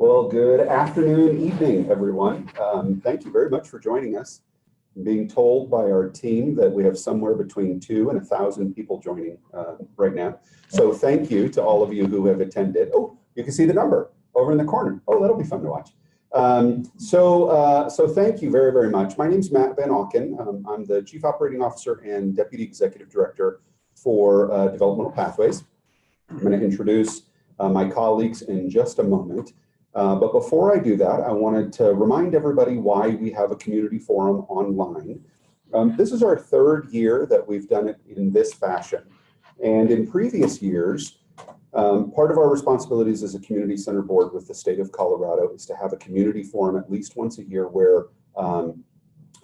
Well, good afternoon, evening, everyone. Thank you very much for joining us. I'm being told by our team that we have somewhere between 2,000 and 1,000 people joining right now. So thank you to all of you who have attended. Oh, you can see the number over in the corner. Oh, that'll be fun to watch. So thank you very, very much. My name is Matt Van Auken. I'm the Chief Operating Officer and Deputy Executive Director for Developmental Pathways. I'm going to introduce my colleagues in just a moment. But before I do that, I wanted to remind everybody why we have a community forum online. This is our third year that we've done it in this fashion. And in previous years, part of our responsibilities as a community center board with the state of Colorado is to have a community forum at least once a year where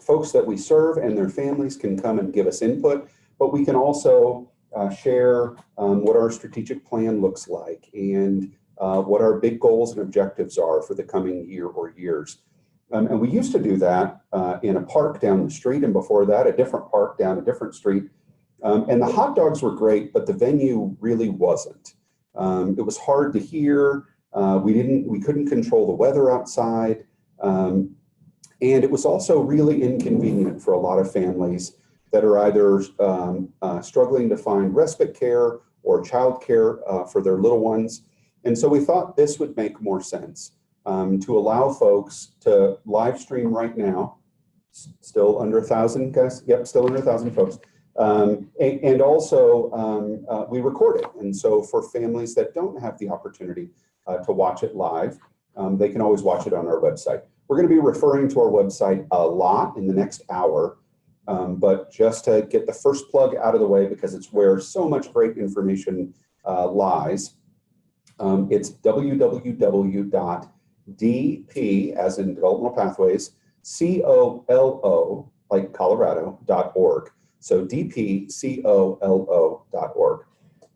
folks that we serve and their families can come and give us input, but we can also share what our strategic plan looks like and what our big goals and objectives are for the coming year or years. And we used to do that in a park down the street, and before that, a different park down a different street. And the hot dogs were great, but the venue really wasn't. It was hard to hear. We couldn't control the weather outside. And it was also really inconvenient for a lot of families that are either struggling to find respite care or child care for their little ones. And so we thought this would make more sense to allow folks to live stream right now. Still under 1,000, guys? Yep, still under 1,000 folks. And also we record it. And so for families that don't have the opportunity to watch it live, they can always watch it on our website. We're going to be referring to our website a lot in the next hour, but just to get the first plug out of the way, because it's where so much great information lies. It's www.dp, as in Developmental Pathways, COLO, like Colorado.org. So dpcolo.org.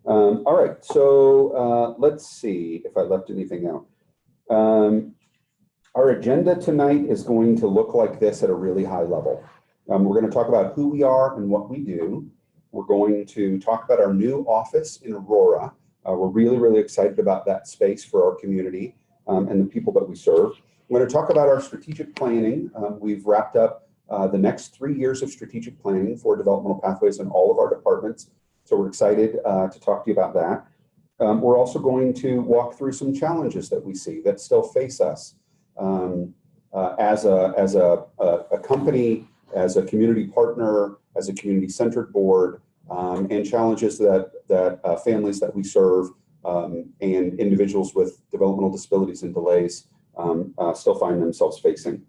All right, so let's see if I left anything out. Our agenda tonight is going to look like this at a really high level. We're going to talk about who we are and what we do. We're going to talk about our new office in Aurora. We're really, really excited about that space for our community and the people that we serve. I'm going to talk about our strategic planning. We've wrapped up the next 3 years of strategic planning for Developmental Pathways in all of our departments. So we're excited to talk to you about that. We're also going to walk through some challenges that we see that still face us as a company, as a community partner, as a community-centered board, and challenges that families that we serve and individuals with developmental disabilities and delays still find themselves facing.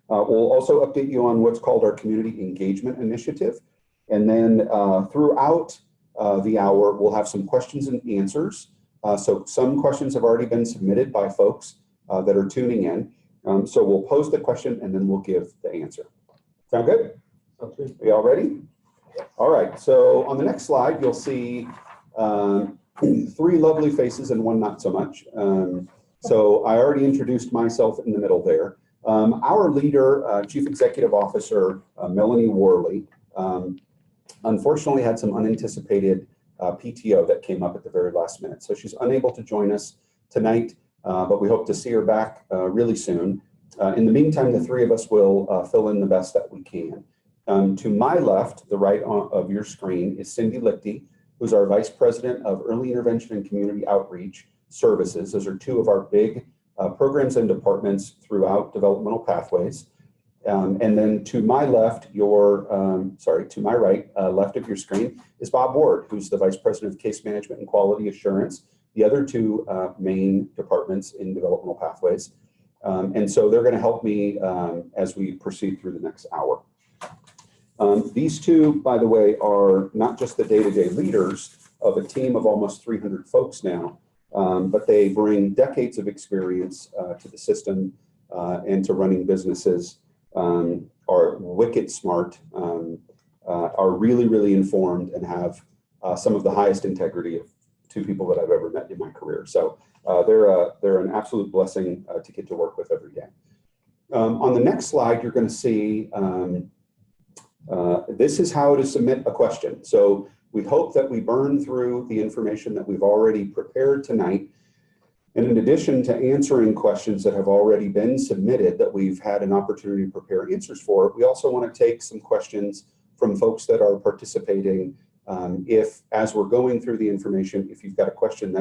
We'll also update you on what's called our Community Engagement Initiative. And then throughout the hour, we'll have some questions and answers. So some questions have already been submitted by folks that are tuning in. So we'll pose the question and then we'll give the answer. Sound good? Okay. Are you all ready? All right, so on the next slide, you'll see 3 lovely faces and one not so much. So I already introduced myself in the middle there. Our leader, Chief Executive Officer, Melanie Worley, unfortunately had some unanticipated PTO that came up at the very last minute. So she's unable to join us tonight, but we hope to see her back really soon. In the meantime, the 3 of us will fill in the best that we can. To my left, the right of your screen, is Cindy Lichty, who's our Vice President of Early Intervention and Community Outreach Services. Those are 2 of our big programs and departments throughout Developmental Pathways. And then to my left, to my right, left of your screen, is Bob Ward, who's the Vice President of Case Management and Quality Assurance, the other 2 main departments in Developmental Pathways. And so they're going to help me as we proceed through the next hour. These 2, by the way, are not just the day-to-day leaders of a team of almost 300 folks now, but they bring decades of experience to the system and to running businesses, are wicked smart, are really, really informed, and have some of the highest integrity of 2 people that I've ever met in my career. So they're an absolute blessing to get to work with every day. On the next slide, you're going to see this is how to submit a question. So we hope that we burn through the information that we've already prepared tonight And in addition to answering questions that have already been submitted that we've had an opportunity to prepare answers for, we also want to take some questions from folks that are participating. If, as we're going through the information, if you've got a question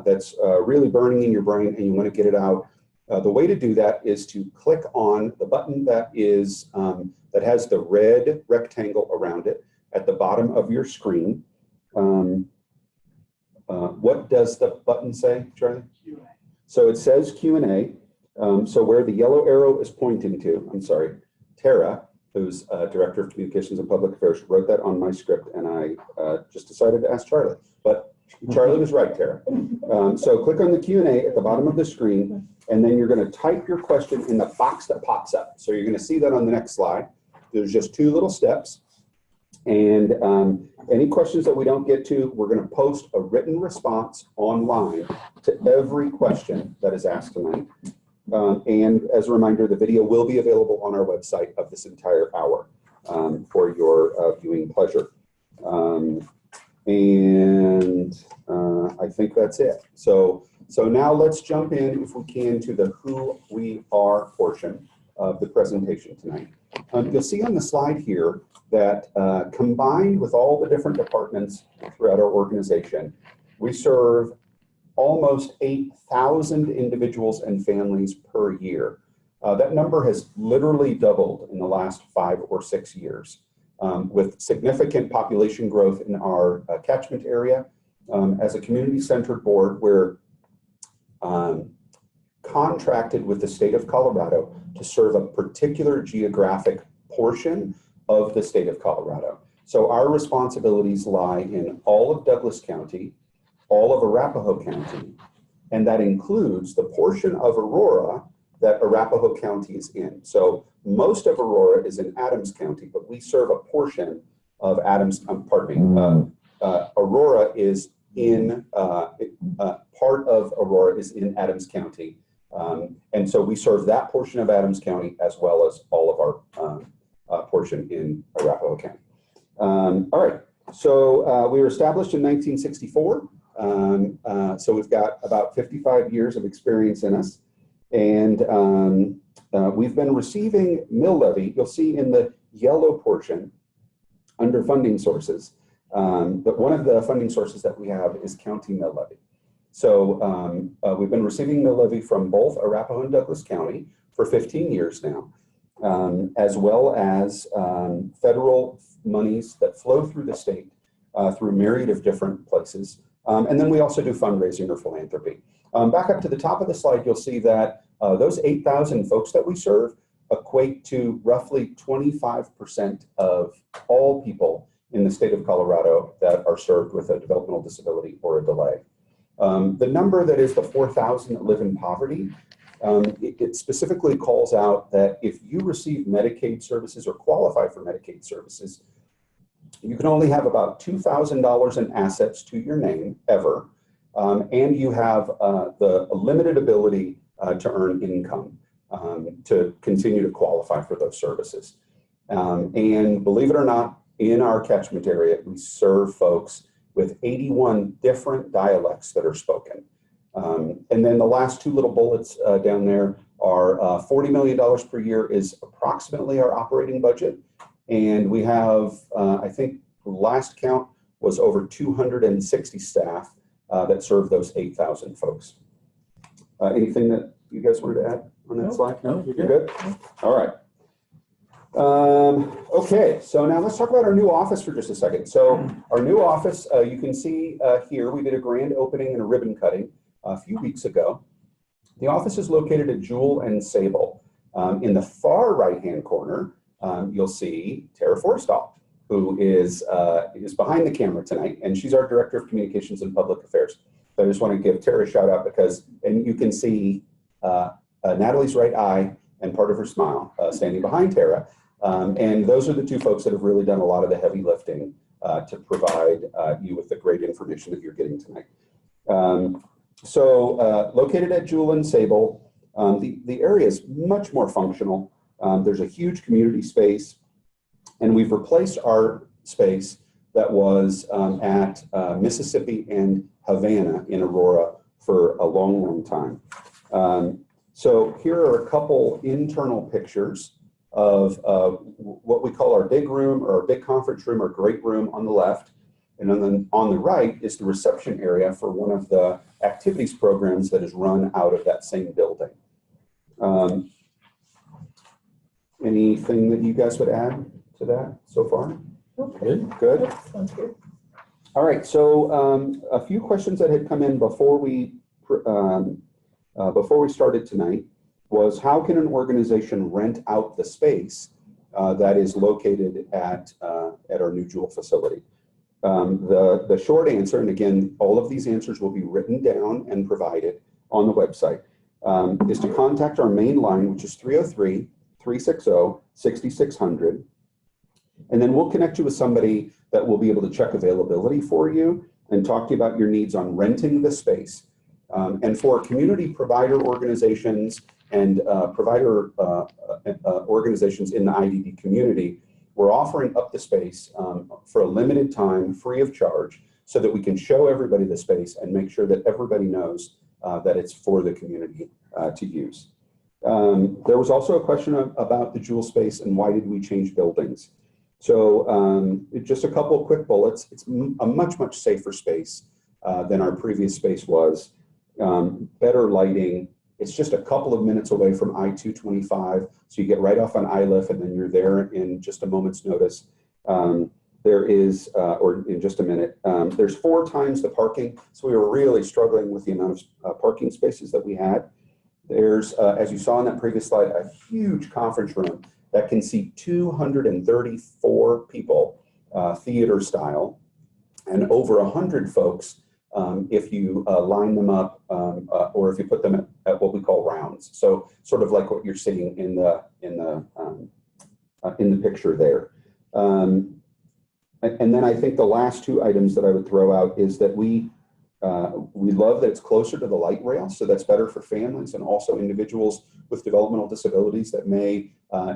that's really burning in your brain and you want to get it out, the way to do that is to click on the button that is that has the red rectangle around it at the bottom of your screen. What does the button say, Charlie? Q&A. So it says Q&A. So where the yellow arrow is pointing to, I'm sorry, Tara, who's Director of Communications and Public Affairs, wrote that on my script, and I just decided to ask Charlie. But Charlie was right, Tara. So click on the Q&A at the bottom of the screen, and then you're going to type your question in the box that pops up. So you're going to see that on the next slide. There's just 2 little steps. And any questions that we don't get to, we're going to post a written response online to every question that is asked tonight. And as a reminder, the video will be available on our website of this entire hour for your viewing pleasure. I think that's it. So now let's jump in, if we can, to the who we are portion of the presentation tonight. You'll see on the slide here that combined with all the different departments throughout our organization, we serve almost 8,000 individuals and families per year. That number has literally doubled in the last 5 or 6 years, with significant population growth in our catchment area. As a community-centered board, we're contracted with the state of Colorado to serve a particular geographic portion of the state of Colorado. So our responsibilities lie in all of Douglas County, all of Arapahoe County, and that includes the portion of Aurora that Arapahoe County is in. So most of Aurora is in Adams County, but we serve a portion of Adams, Aurora is in, part of Aurora is in Adams County. And so we serve that portion of Adams County as well as all of our portion in Arapahoe County. All right, so we were established in 1964. So we've got about 55 years of experience in us. And we've been receiving mill levy. You'll see in the yellow portion under funding sources, but one of the funding sources that we have is county mill levy. So we've been receiving mill levy from both Arapahoe and Douglas County for 15 years now, as well as federal monies that flow through the state through a myriad of different places. And then we also do fundraising or philanthropy. Back up to the top of the slide, you'll see that those 8,000 folks that we serve equate to roughly 25% of all people in the state of Colorado that are served with a developmental disability or a delay. The number that is the 4,000 that live in poverty, it specifically calls out that if you receive Medicaid services or qualify for Medicaid services, you can only have about $2,000 in assets to your name ever, and you have the limited ability to earn income to continue to qualify for those services. And believe it or not, in our catchment area, we serve folks with 81 different dialects that are spoken. And then the last 2 little bullets down there are $40 million per year is approximately our operating budget. And we have, I think last count was over 260 staff that serve those 8,000 folks. Anything that you guys wanted to add on that slide? No, you're good. All right. Okay, so now let's talk about our new office for just a second. So our new office, you can see here, we did a grand opening and a ribbon cutting a few weeks ago. The office is located at Jewel and Sable. In the far right-hand corner, you'll see Tara Forstall, who is behind the camera tonight, and she's our Director of Communications and Public Affairs. So I just want to give Tara a shout out because, and you can see Natalie's right eye and part of her smile standing behind Tara. And those are the 2 folks that have really done a lot of the heavy lifting to provide you with the great information that you're getting tonight. Located at Jewel and Sable, the area is much more functional. There's a huge community space, and we've replaced our space that was at Mississippi and Havana in Aurora for a long, long time. So here are a couple internal pictures of what we call our big room or our big conference room or great room on the left. And then on the right is the reception area for one of the activities programs that is run out of that same building. Anything that you guys would add to that so far? Okay. Good. Sounds good. All right. So a few questions that had come in before we started tonight was, how can an organization rent out the space that is located at our new Jewel facility? The short answer, and again, all of these answers will be written down and provided on the website, is to contact our main line, which is 303-360-6600. And then we'll connect you with somebody that will be able to check availability for you and talk to you about your needs on renting the space. And for community provider organizations and provider organizations in the IDD community, we're offering up the space for a limited time, free of charge, so that we can show everybody the space and make sure that everybody knows that it's for the community to use. There was also a question about the Jewel space and why did we change buildings. So just a couple of quick bullets. It's a much, much safer space than our previous space was. Better lighting. It's just a couple of minutes away from I-225. So you get right off on ILIF and then you're there in just a moment's notice. There is, or in just a minute, there's 4 times the parking. So we were really struggling with the amount of parking spaces that we had. There's, as you saw in that previous slide, a huge conference room that can seat 234 people, theater style, and over 100 folks if you line them up or if you put them at what we call rounds. So sort of like what you're seeing in the picture there. And then I think the last 2 items that I would throw out is that we love that it's closer to the light rail, so that's better for families and also individuals with developmental disabilities that may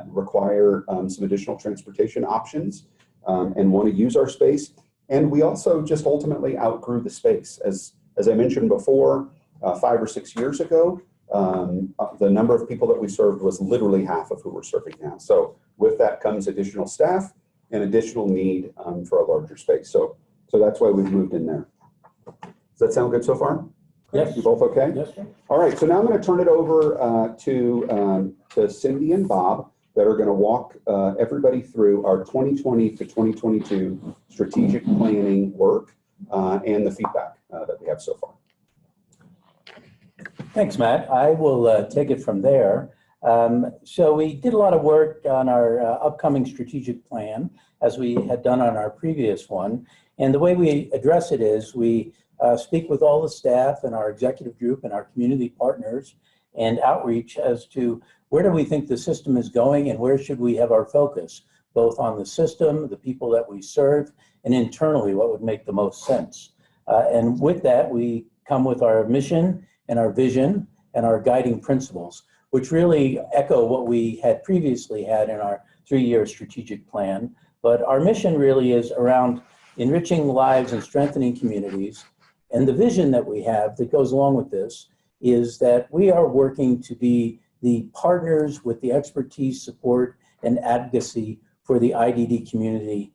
require some additional transportation options and want to use our space. And we also just ultimately outgrew the space. As I mentioned before, 5 or 6 years ago, the number of people that we served was literally half of who we're serving now. So with that comes additional staff and additional need for a larger space. So that's why we've moved in there. Does that sound good so far? Yes. You both okay? Yes. All right, so now I'm going to turn it over to Cindy and Bob that are going to walk everybody through our 2020 to 2022 strategic planning work and the feedback that we have so far. Thanks, Matt. I will take it from there. So we did a lot of work on our upcoming strategic plan, as we had done on our previous one. And the way we address it is we speak with all the staff and our executive group and our community partners and outreach as to where do we think the system is going and where should we have our focus, both on the system, the people that we serve, and internally what would make the most sense. And with that, we come with our mission and our vision and our guiding principles, which really echo what we had previously had in our 3-year strategic plan. But our mission really is around enriching lives and strengthening communities. And the vision that we have that goes along with this is that we are working to be the partners with the expertise, support, and advocacy for the IDD community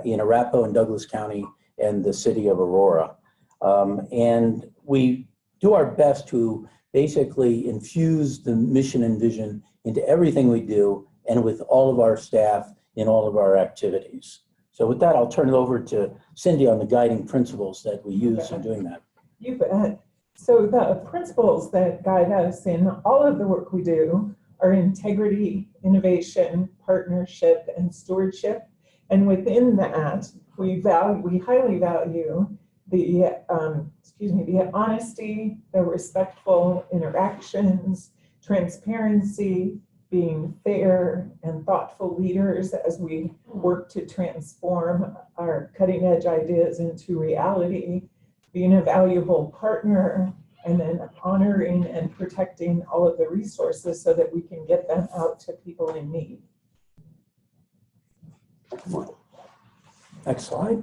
in Arapahoe and Douglas County and the city of Aurora. And we do our best to basically infuse the mission and vision into everything we do and with all of our staff in all of our activities. So with that, I'll turn it over to Cindy on the guiding principles that we use in doing that. You bet. So the principles that guide us in all of the work we do are integrity, innovation, partnership, and stewardship. And within that, we highly value the honesty, the respectful interactions, transparency, being fair and thoughtful leaders as we work to transform our cutting edge ideas into reality, being a valuable partner, and then honoring and protecting all of the resources so that we can get them out to people in need. Next slide.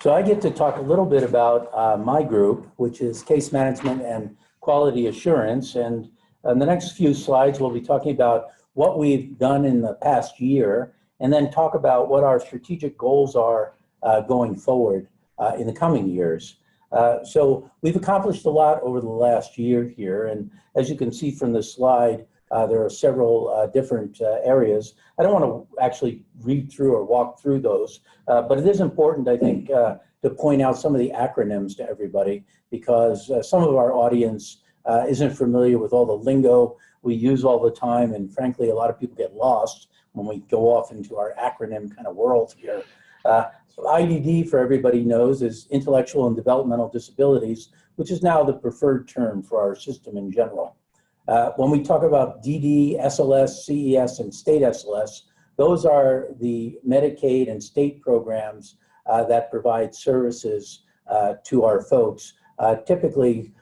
So I get to talk a little bit about my group, which is case management and quality assurance. And in the next few slides, we'll be talking about what we've done in the past year, and then talk about what our strategic goals are going forward in the coming years. So we've accomplished a lot over the last year here. And as you can see from the slide, there are several different areas. I don't want to actually read through or walk through those, but it is important, I think, to point out some of the acronyms to everybody, because some of our audience isn't familiar with all the lingo we use all the time, and frankly, a lot of people get lost when we go off into our acronym kind of world here. So IDD, for everybody knows, is intellectual and developmental disabilities, which is now the preferred term for our system in general. When we talk about DD, SLS, CES, and state SLS, those are the Medicaid and state programs that provide services to our folks, typically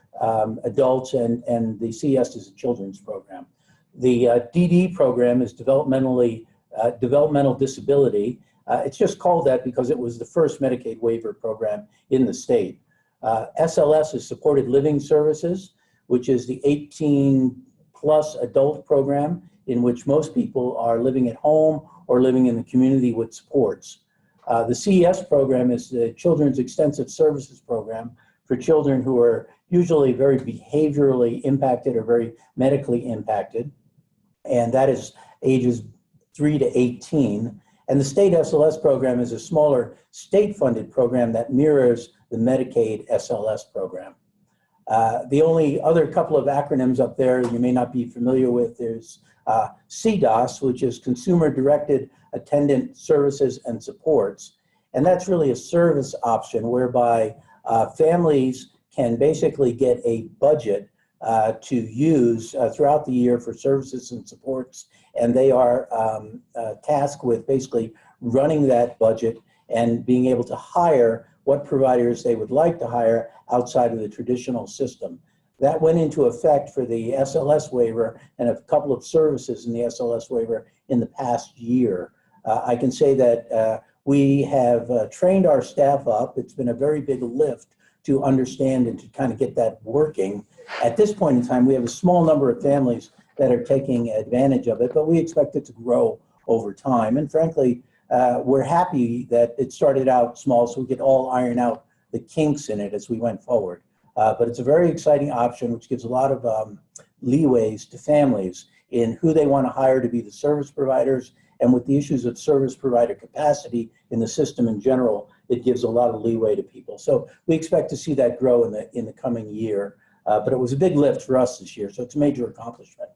adults, and the CES is a children's program. The DD program is developmental disability. It's just called that because it was the first Medicaid waiver program in the state. SLS is supported living services, which is the 18-plus adult program in which most people are living at home or living in the community with supports. The CES program is the Children's Extensive Services Program for children who are usually very behaviorally impacted or very medically impacted, and that is ages 3 to 18. And the state SLS program is a smaller state-funded program that mirrors the Medicaid SLS program. The only other couple of acronyms up there you may not be familiar with is Cdos, which is Consumer Directed Attendant Services and Supports. And that's really a service option whereby families can basically get a budget to use throughout the year for services and supports. And they are tasked with basically running that budget and being able to hire what providers they would like to hire outside of the traditional system. That went into effect for the SLS waiver and a couple of services in the SLS waiver in the past year. I can say that we have trained our staff up. It's been a very big lift to understand and to kind of get that working. At this point in time, we have a small number of families that are taking advantage of it, but we expect it to grow over time. And frankly, we're happy that it started out small so we could all iron out the kinks in it as we went forward. But it's a very exciting option, which gives a lot of leeways to families in who they want to hire to be the service providers. And with the issues of service provider capacity in the system in general, it gives a lot of leeway to people. So we expect to see that grow in the coming year. But it was a big lift for us this year, so it's a major accomplishment.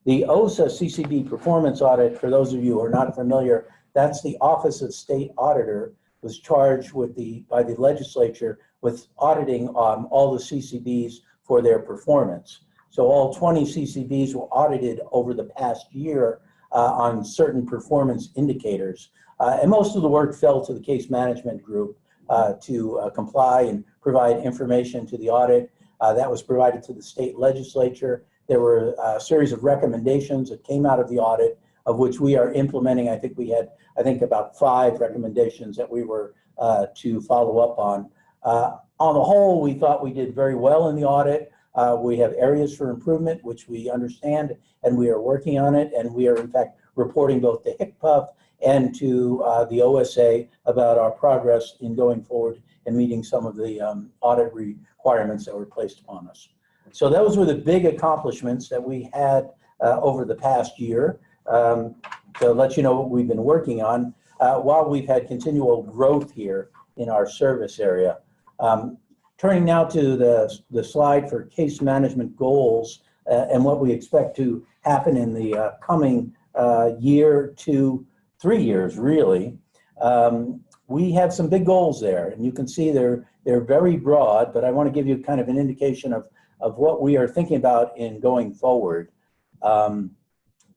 The Osa Ccd Performance Audit, for those of you who are not familiar, that's the Office of State Auditor, was charged by the legislature with auditing all the CCBs for their performance. So all 20 CCBs were audited over the past year on certain performance indicators. And most of the work fell to the case management group to comply and provide information to the audit. That was provided to the state legislature. There were a series of recommendations that came out of the audit, of which we are implementing. I think we had, about 5 recommendations that we were to follow up on. On the whole, we thought we did very well in the audit. We have areas for improvement, which we understand, and we are working on it. And we are, in fact, reporting both to HCPF and to the OSA about our progress in going forward and meeting some of the audit requirements that were placed upon us. So those were the big accomplishments that we had over the past year. To let you know what we've been working on while we've had continual growth here in our service area. Turning now to the slide for case management goals and what we expect to happen in the coming year to 3 years, really. We have some big goals there, and you can see they're very broad, but I want to give you kind of an indication of what we are thinking about in going forward.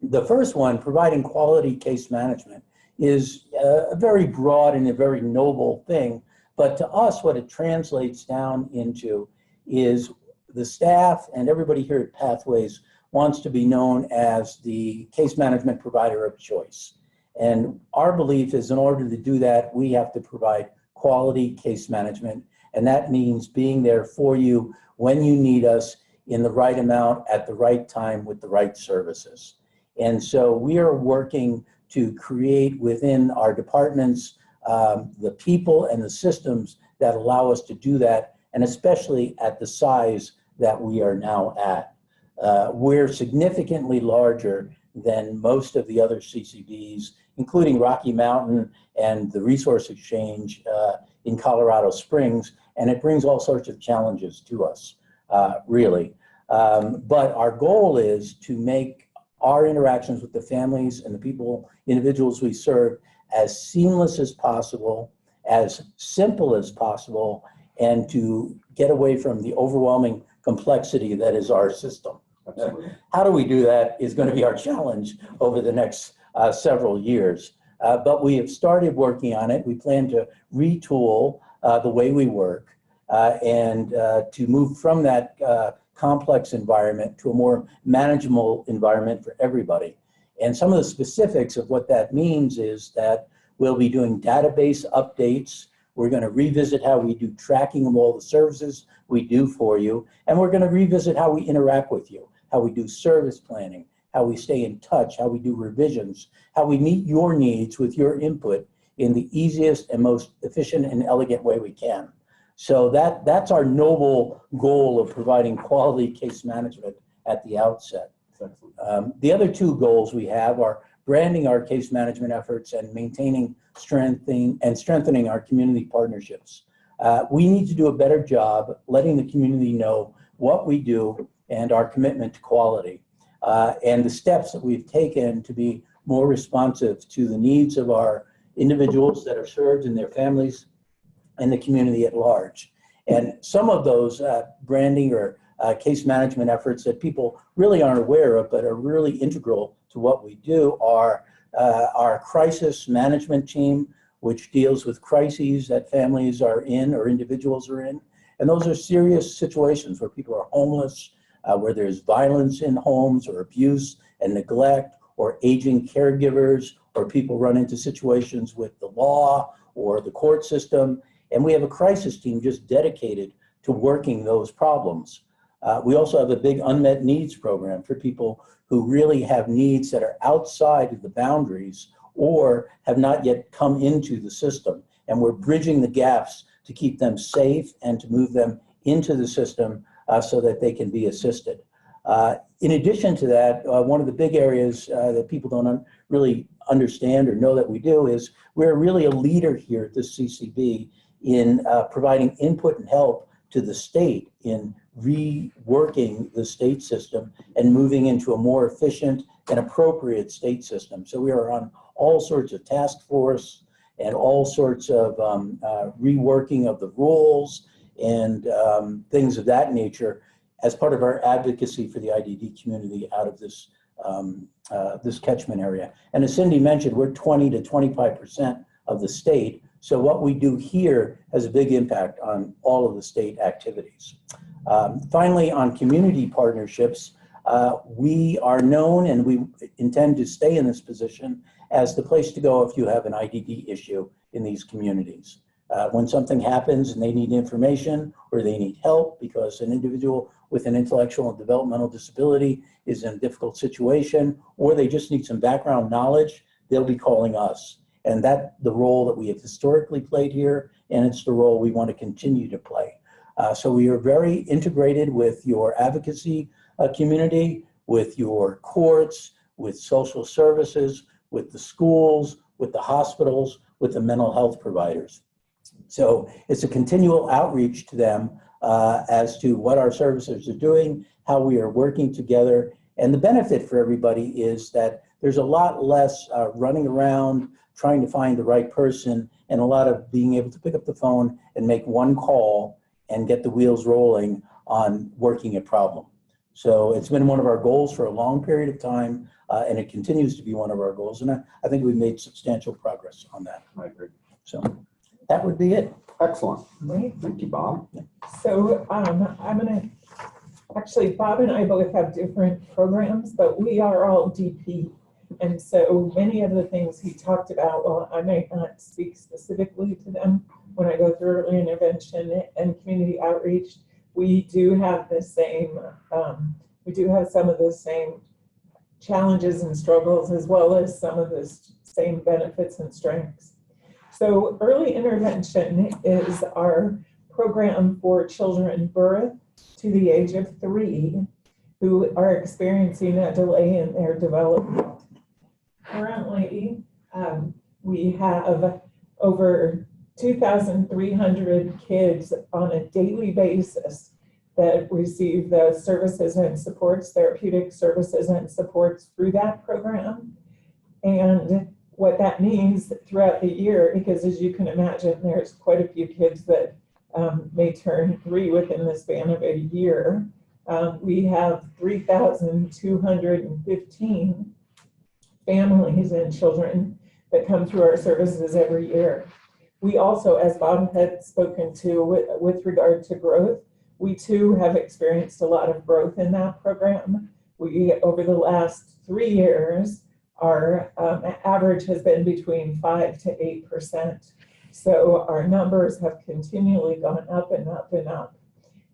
The first one, providing quality case management, is a very broad and a very noble thing. But to us, what it translates down into is the staff and everybody here at Pathways wants to be known as the case management provider of choice. And our belief is in order to do that, we have to provide quality case management. And that means being there for you when you need us in the right amount at the right time with the right services. And so we are working to create within our departments the people and the systems that allow us to do that, and especially at the size that we are now at. We're significantly larger than most of the other CCDs, including Rocky Mountain and the Resource Exchange in Colorado Springs, and it brings all sorts of challenges to us, really. But our goal is to make our interactions with the families and the individuals we serve as seamless as possible, as simple as possible, and to get away from the overwhelming complexity that is our system. Absolutely. How do we do that is going to be our challenge over the next several years. But we have started working on it. We plan to retool the way we work and to move from that complex environment to a more manageable environment for everybody. And some of the specifics of what that means is that we'll be doing database updates. We're going to revisit how we do tracking of all the services we do for you. And we're going to revisit how we interact with you, how we do service planning, how we stay in touch, how we do revisions, how we meet your needs with your input in the easiest and most efficient and elegant way we can. So that's our noble goal of providing quality case management at the outset. The other two goals we have are branding our case management efforts and maintaining, strengthening our community partnerships. We need to do a better job letting the community know what we do and our commitment to quality, and the steps that we've taken to be more responsive to the needs of our individuals that are served and their families and the community at large. And some of those branding or case management efforts that people really aren't aware of but are really integral to what we do are our crisis management team, which deals with crises that families are in or individuals are in. And those are serious situations where people are homeless, where there's violence in homes or abuse and neglect, or aging caregivers, or people run into situations with the law or the court system. And we have a crisis team just dedicated to working those problems. We also have a big unmet needs program for people who really have needs that are outside of the boundaries or have not yet come into the system. And we're bridging the gaps to keep them safe and to move them into the system so that they can be assisted. In addition to that, one of the big areas that people don't really understand or know that we do is we're really a leader here at the CCB in providing input and help to the state in reworking the state system and moving into a more efficient and appropriate state system. So we are on all sorts of task force and all sorts of reworking of the rules and things of that nature as part of our advocacy for the IDD community out of this, this catchment area. And as Cindy mentioned, we're 20 to 25% of the state. So what we do here has a big impact on all of the state activities. Finally, on community partnerships, we are known and we intend to stay in this position as the place to go if you have an IDD issue in these communities. When something happens and they need information or they need help because an individual with an intellectual and developmental disability is in a difficult situation, or they just need some background knowledge, they'll be calling us. And that's the role that we have historically played here, and it's the role we want to continue to play. So we are very integrated with your advocacy community, with your courts, with social services, with the schools, with the hospitals, with the mental health providers. So it's a continual outreach to them as to what our services are doing, how we are working together. And the benefit for everybody is that there's a lot less running around trying to find the right person and a lot of being able to pick up the phone and make one call and get the wheels rolling on working a problem. So it's been one of our goals for a long period of time, and it continues to be one of our goals. And I think we've made substantial progress on that. I agree. So that would be it. Excellent. Great. Thank you, Bob. So I'm gonna, actually, Bob and I both have different programs, but we are all DP. And so many of the things he talked about, well, I might not speak specifically to them, when I go through early intervention and community outreach, we do have the same, we do have some of the same challenges and struggles, as well as some of the same benefits and strengths. So early intervention is our program for children birth to the age of 3 who are experiencing a delay in their development. Currently, we have over 2,300 kids on a daily basis that receive the services and supports, therapeutic services and supports through that program. And what that means throughout the year, because as you can imagine, there's quite a few kids that may turn 3 within the span of a year. We have 3,215 families and children that come through our services every year. We also, as Bob had spoken to with regard to growth, we too have experienced a lot of growth in that program. We, over the last 3 years, our average has been between 5 to 8%. So our numbers have continually gone up and up and up.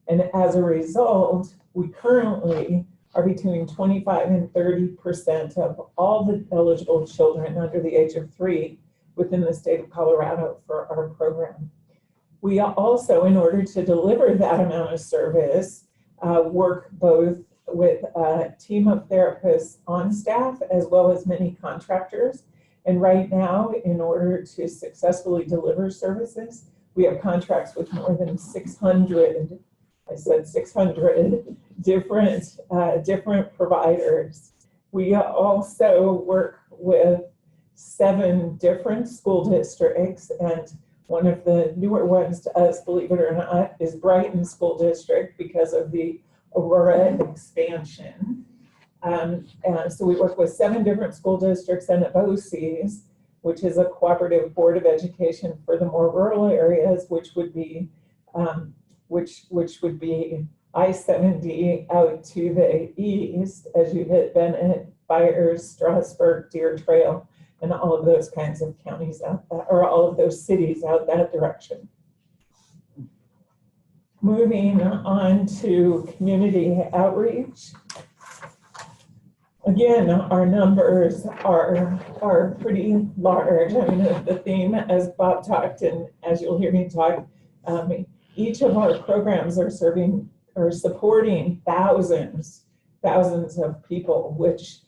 And as a result, we currently are between 25 and 30% of all the eligible children under the age of 3 within the state of Colorado for our program. We also, in order to deliver that amount of service, work both with a team of therapists on staff as well as many contractors. And right now, in order to successfully deliver services, we have contracts with more than 600, I said 600 different providers. We also work with 7 different school districts, and one of the newer ones to us, believe it or not, is Brighton School District because of the Aurora expansion. And so we work with 7 different school districts and OCs, which is a cooperative board of education for the more rural areas, which would be I-70 out to the east as you hit Bennett, Byers, Strasburg, Deer Trail, and all of those kinds of counties out that, or all of those cities out that direction. Moving on to community outreach. Again, our numbers are pretty large. I mean, the theme, as Bob talked and as you'll hear me talk, each of our programs are serving or supporting thousands of people, which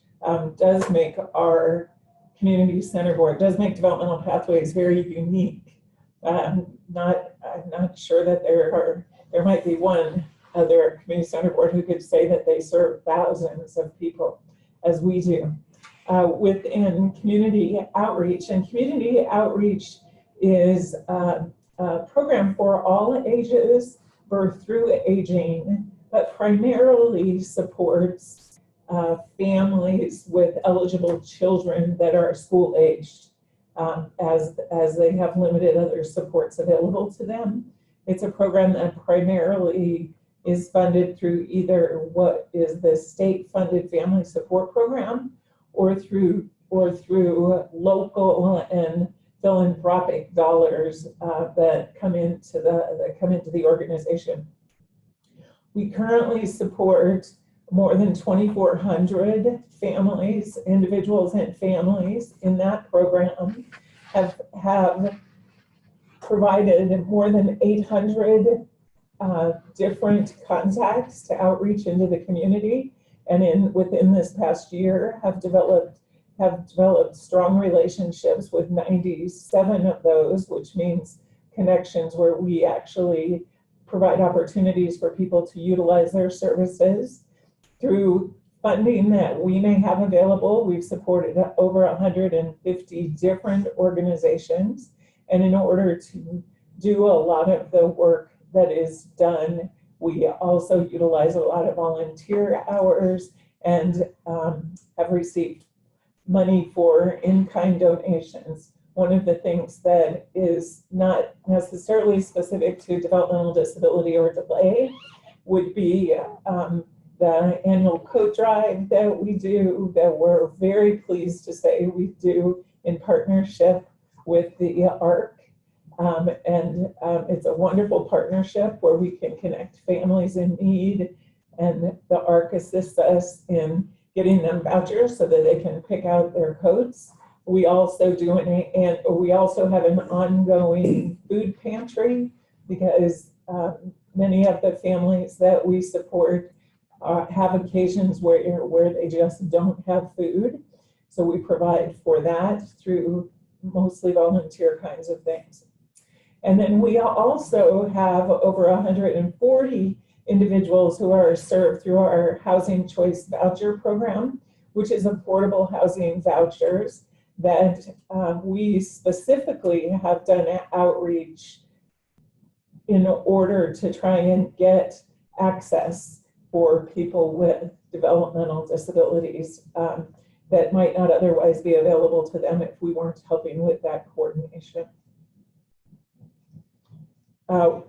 does make our community center board, does make Developmental Pathways very unique. I'm not sure that there might be one other community center board who could say that they serve thousands of people as we do. Within community outreach, and community outreach is a program for all ages, birth through aging, but primarily supports families with eligible children that are school aged, as they have limited other supports available to them. It's a program that primarily is funded through either what is the state funded family support program or through local and philanthropic dollars that come into the organization. We currently support more than 2,400 families, individuals and families in that program, have provided more than 800 different contacts to outreach into the community, and within this past year have developed strong relationships with 97 of those, which means connections where we actually provide opportunities for people to utilize their services. Through funding that we may have available, we've supported over 150 different organizations. And in order to do a lot of the work that is done, we also utilize a lot of volunteer hours and have received money for in-kind donations. One of the things that is not necessarily specific to developmental disability or delay would be the annual coat drive that we do, that we're very pleased to say we do in partnership with the ARC. It's a wonderful partnership where we can connect families in need, and the ARC assists us in getting them vouchers so that they can pick out their coats. We also we also have an ongoing food pantry because many of the families that we support have occasions where they just don't have food. So we provide for that through mostly volunteer kinds of things. And then we also have over 140 individuals who are served through our Housing Choice Voucher Program, which is affordable housing vouchers that we specifically have done outreach in order to try and get access for people with developmental disabilities that might not otherwise be available to them if we weren't helping with that coordination.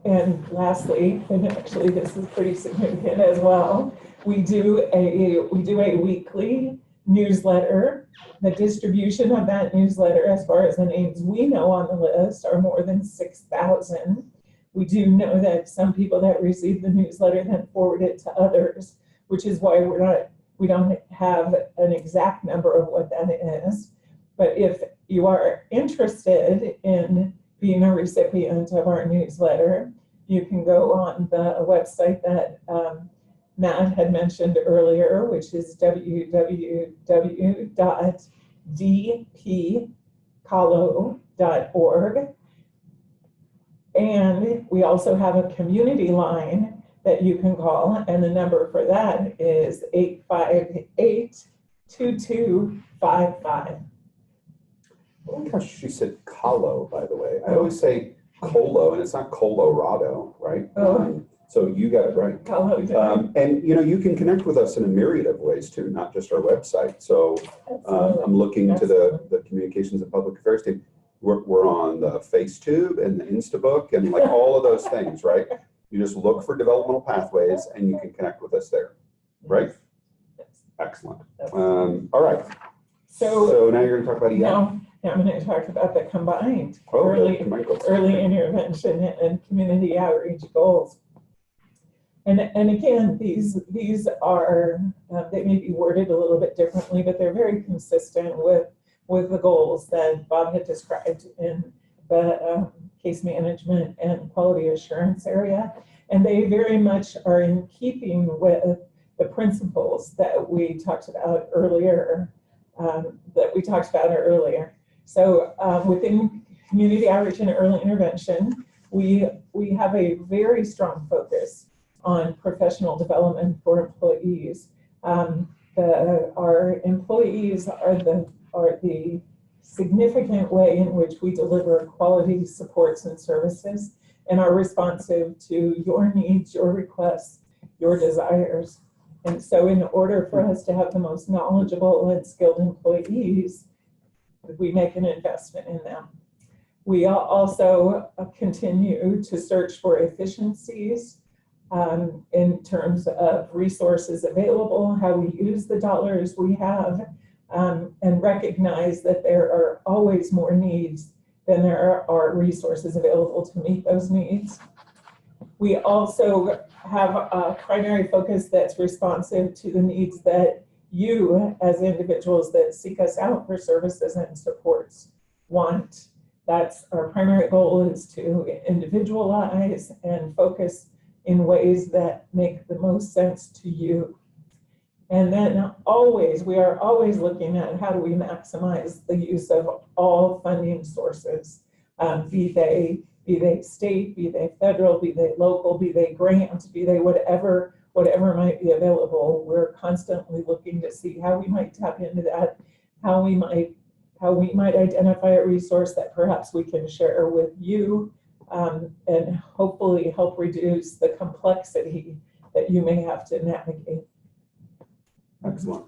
And lastly, and actually this is pretty significant as well, we do a weekly newsletter. The distribution of that newsletter, as far as the names we know on the list, are more than 6,000. We do know that some people that receive the newsletter then forward it to others, which is why we don't have an exact number of what that is. But if you are interested in being a recipient of our newsletter, you can go on the website that Matt had mentioned earlier, which is www.dpcalo.org. And we also have a community line that you can call, and the number for that is 858-2255. I like how she said Calo, by the way. I always say Colo, and it's not Colorado, right? Oh. So you got it right. And you can connect with us in a myriad of ways too, not just our website. So I'm looking to the Communications and Public Affairs team. We're on the FaceTube and the Instabook and like all of those things, right? You just look for developmental pathways and you can connect with us there, right? Excellent. All right. So now you're going to talk about EI. Now I'm going to talk about the combined early intervention and community outreach goals. And again, these are, they may be worded a little bit differently, but they're very consistent with the goals that Bob had described in the case management and quality assurance area. And they very much are in keeping with the principles that we talked about earlier, So within community outreach and early intervention, we have a very strong focus on professional development for employees. Our employees are the significant way in which we deliver quality supports and services and are responsive to your needs, your requests, your desires. And so in order for us to have the most knowledgeable and skilled employees, we make an investment in them. We also continue to search for efficiencies in terms of resources available, how we use the dollars we have, and recognize that there are always more needs than there are resources available to meet those needs. We also have a primary focus that's responsive to the needs that you as individuals that seek us out for services and supports want. That's our primary goal, is to individualize and focus in ways that make the most sense to you. And then we are always looking at how do we maximize the use of all funding sources, be they state, be they federal, be they local, be they grants, be they whatever might be available. We're constantly looking to see how we might tap into that, how we might identify a resource that perhaps we can share with you, and hopefully help reduce the complexity that you may have to navigate. Excellent.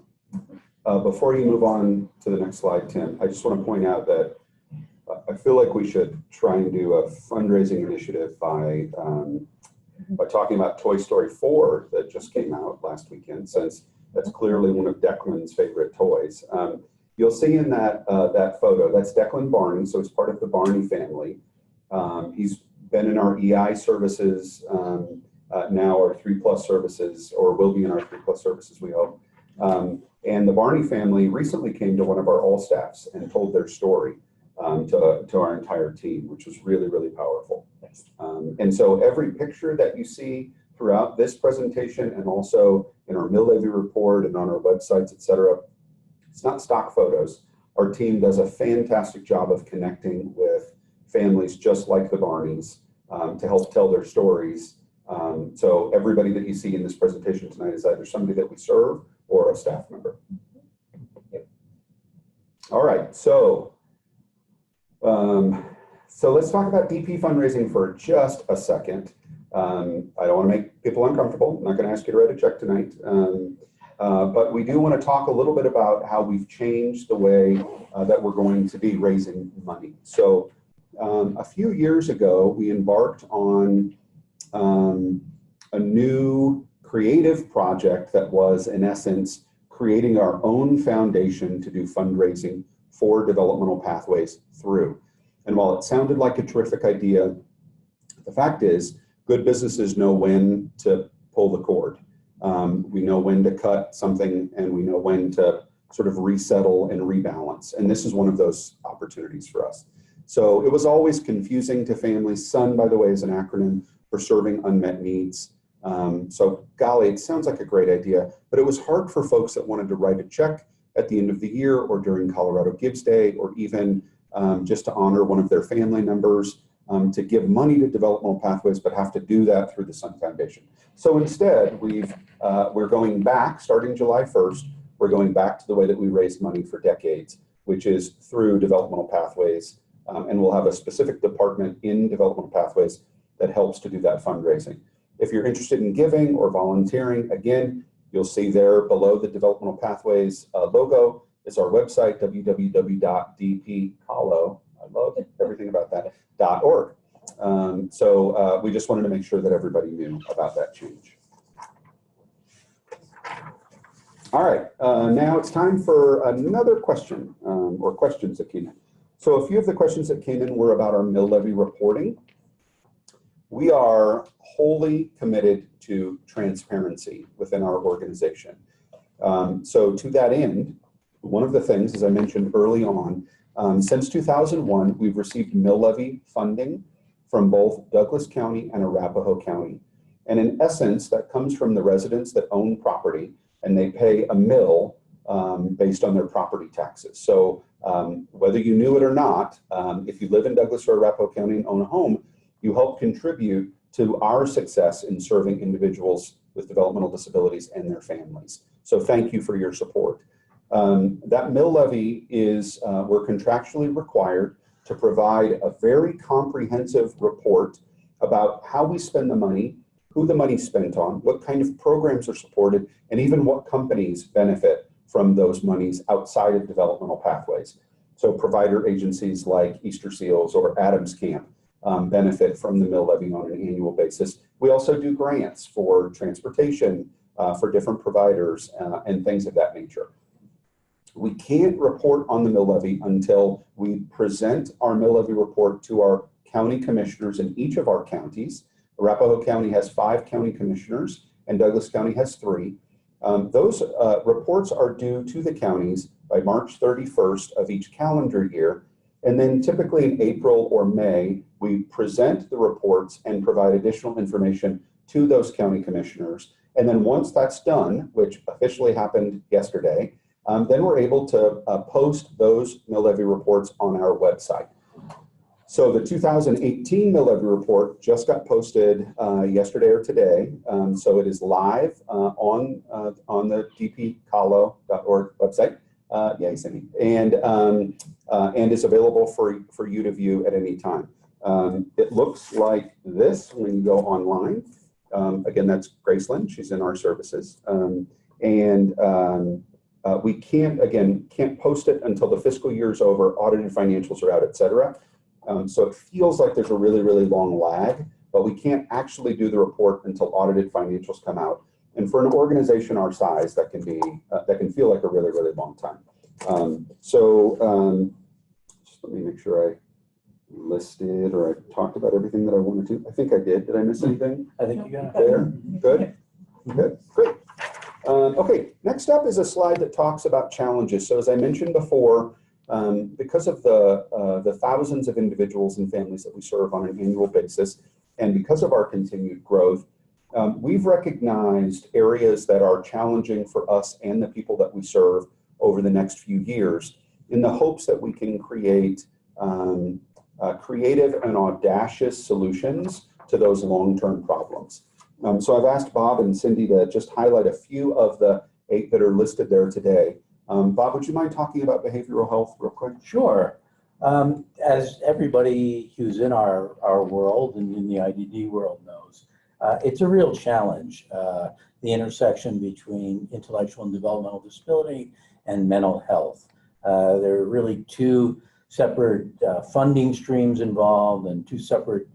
Before you move on to the next slide, Tim, I just want to point out that I feel like we should try and do a fundraising initiative by talking about Toy Story 4 that just came out last weekend, since that's clearly one of Declan's favorite toys. You'll see in that photo, that's Declan Barney, so it's part of the Barney family. He's been in our EI services, now our 3+ services, or will be in our 3+ services, we hope. And the Barney family recently came to one of our all staffs and told their story to our entire team, which was really, really powerful. And so every picture that you see throughout this presentation and also in our mill levy report and on our websites, et cetera, it's not stock photos. Our team does a fantastic job of connecting with families just like the Barneys to help tell their stories. So everybody that you see in this presentation tonight is either somebody that we serve or a staff member. All right, so let's talk about DP fundraising for just a second. I don't want to make people uncomfortable. I'm not going to ask you to write a check tonight. But we do want to talk a little bit about how we've changed the way that we're going to be raising money. So a few years ago, we embarked on a new creative project that was, in essence, creating our own foundation to do fundraising for developmental pathways through. And while it sounded like a terrific idea, the fact is, good businesses know when to pull the cord. We know when to cut something, and we know when to sort of resettle and rebalance. And this is one of those opportunities for us. So it was always confusing to families. SUN, by the way, is an acronym for Serving Unmet Needs. So golly, it sounds like a great idea, but it was hard for folks that wanted to write a check at the end of the year or during Colorado Gives Day, or even just to honor one of their family members, to give money to developmental pathways, but have to do that through the SUN Foundation. So instead, we're going back, starting July 1st, we're going back to the way that we raised money for decades, which is through developmental pathways. And we'll have a specific department in developmental pathways that helps to do that fundraising. If you're interested in giving or volunteering, again, you'll see there below the developmental pathways logo is our website, www.dpcalo, I love everything about that, .org. So we just wanted to make sure that everybody knew about that change. All right, now it's time for another question, or questions that came in. So a few of the questions that came in were about our mill levy reporting. We are wholly committed to transparency within our organization. So to that end, one of the things, as I mentioned early on, since 2001, we've received mill levy funding from both Douglas County and Arapahoe County. And in essence, that comes from the residents that own property, and they pay a mill based on their property taxes. So whether you knew it or not, if you live in Douglas or Arapahoe County and own a home, you help contribute to our success in serving individuals with developmental disabilities and their families. So thank you for your support. That mill levy is, we're contractually required to provide a very comprehensive report about how we spend the money, who the money's spent on, what kind of programs are supported, and even what companies benefit from those monies outside of developmental pathways. So provider agencies like Easter Seals or Adams Camp benefit from the mill levy on an annual basis. We also do grants for transportation for different providers and things of that nature. We can't report on the mill levy until we present our mill levy report to our county commissioners in each of our counties. Arapahoe County has 5 county commissioners and Douglas County has 3. Those reports are due to the counties by March 31st of each calendar year. And then typically in April or May, we present the reports and provide additional information to those county commissioners. And then once that's done, which officially happened yesterday, then we're able to post those mill levy reports on our website. So the 2018 mill levy report just got posted yesterday or today. So it is live on the dpcalo.org website. Yay, Cindy. And is available for you to view at any time. It looks like this when you go online. Again, that's Graceland. She's in our services. We can't post it until the fiscal year is over, audited financials are out, et cetera. So it feels like there's a really, really long lag, but we can't actually do the report until audited financials come out. And for an organization our size, that can feel like a really, really long time. Just let me make sure I listed, or I talked about everything that I wanted to. I think I did. Did I miss anything I think you got it. there? Good. Good. Great. Okay, next up is a slide that talks about challenges. So as I mentioned before, because of the thousands of individuals and families that we serve on an annual basis, and because of our continued growth, we've recognized areas that are challenging for us and the people that we serve over the next few years, in the hopes that we can create creative and audacious solutions to those long-term problems. So I've asked Bob and Cindy to just highlight a few of the 8 that are listed there today. Bob, would you mind talking about behavioral health real quick? Sure. As everybody who's in our world and in the IDD world knows, it's a real challenge, the intersection between intellectual and developmental disability and mental health. There are really 2 separate funding streams involved and 2 separate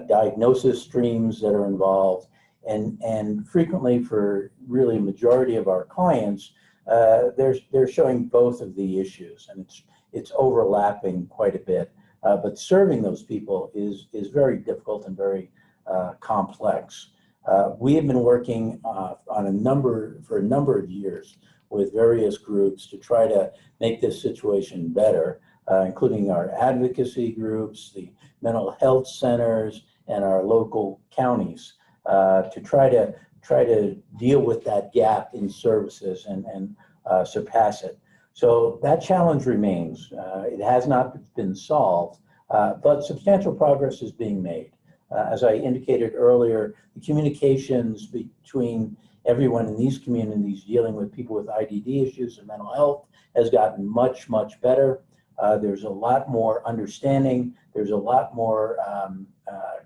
diagnosis streams that are involved. And frequently, for really a majority of our clients, they're showing both of the issues, and it's overlapping quite a bit. But serving those people is very difficult and very complex. We have been working for a number of years with various groups to try to make this situation better, including our advocacy groups, the mental health centers, and our local counties, to try to deal with that gap in services and surpass it. So that challenge remains. It has not been solved, but substantial progress is being made. As I indicated earlier, the communications between everyone in these communities dealing with people with IDD issues and mental health has gotten much, much better. There's a lot more understanding. There's a lot more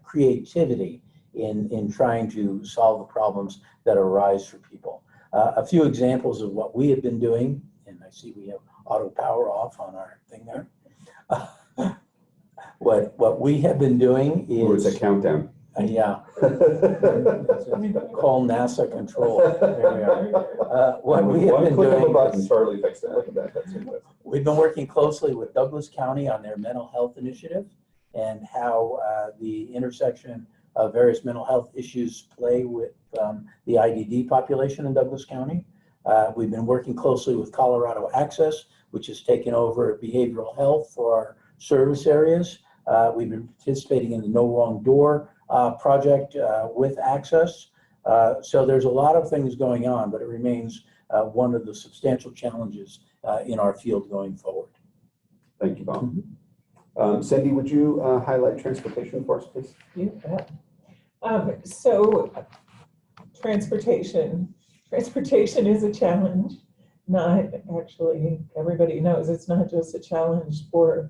creativity in trying to solve the problems that arise for people. A few examples of what we have been doing, and I see we have auto power off on our thing there. What we have been doing is... Oh, it's a countdown. Yeah. Call NASA control. There we are. What we have been click of a doing button, is, Charlie fixed it. Look at that. That's impressive. we've been working closely with Douglas County on their mental health initiative and how the intersection of various mental health issues play with the IDD population in Douglas County. We've been working closely with Colorado Access, which has taken over behavioral health for our service areas. We've been participating in the No Wrong Door project with Access. So there's a lot of things going on, but it remains one of the substantial challenges in our field going forward. Thank you, Bob. Cindy, would you highlight transportation for us, please? You bet. So transportation is a challenge. Not actually, everybody knows it's not just a challenge for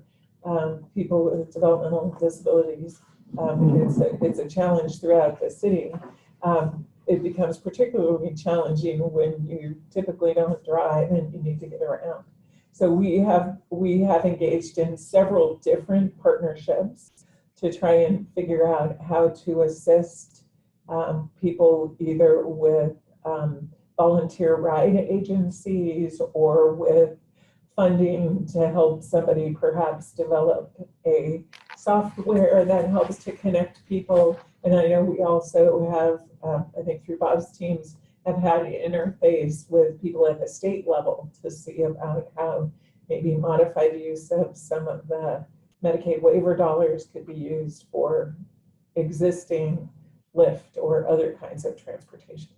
people with developmental disabilities. It's a challenge throughout the city. It becomes particularly challenging when you typically don't drive and you need to get around. So we have engaged in several different partnerships to try and figure out how to assist people either with volunteer ride agencies or with funding to help somebody perhaps develop a software that helps to connect people. And I know we also have, I think through Bob's teams, have had an interface with people at the state level to see about how maybe modified use of some of the Medicaid waiver dollars could be used for existing Lyft or other kinds of transportation.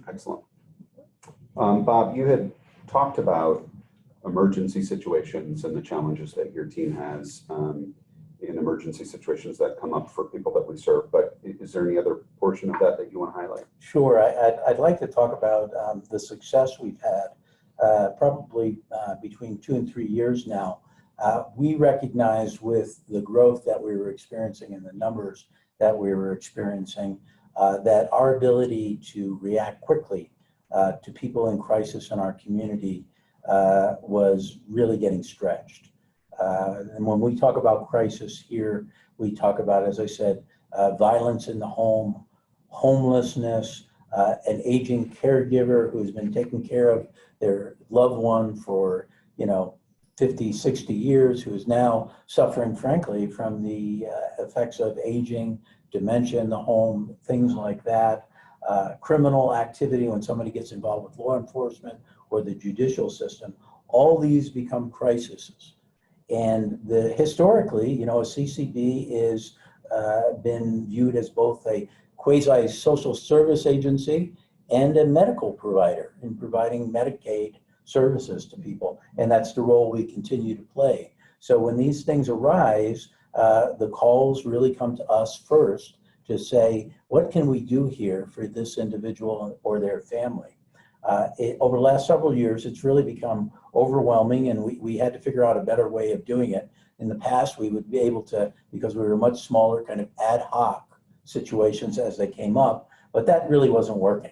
Excellent. Bob, you had talked about emergency situations and the challenges that your team has in emergency situations that come up for people that we serve, but is there any other portion of that you want to highlight? Sure. I'd like to talk about the success we've had probably between 2 and 3 years now. We recognize with the growth that we were experiencing and the numbers that we were experiencing that our ability to react quickly to people in crisis in our community was really getting stretched. And when we talk about crisis here, we talk about, as I said, violence in the home, homelessness, an aging caregiver who's been taking care of their loved one for, 50, 60 years, who is now suffering, frankly, from the effects of aging, dementia in the home, things like that, criminal activity when somebody gets involved with law enforcement or the judicial system. All these become crises. And historically, you know, a CCD is been viewed as both a quasi-social service agency and a medical provider in providing Medicaid services to people. And that's the role we continue to play. So when these things arise, the calls really come to us first to say, what can we do here for this individual or their family? Over the last several years, it's really become overwhelming, and we had to figure out a better way of doing it. In the past, we would be able to, because we were much smaller, kind of ad hoc situations as they came up, but that really wasn't working.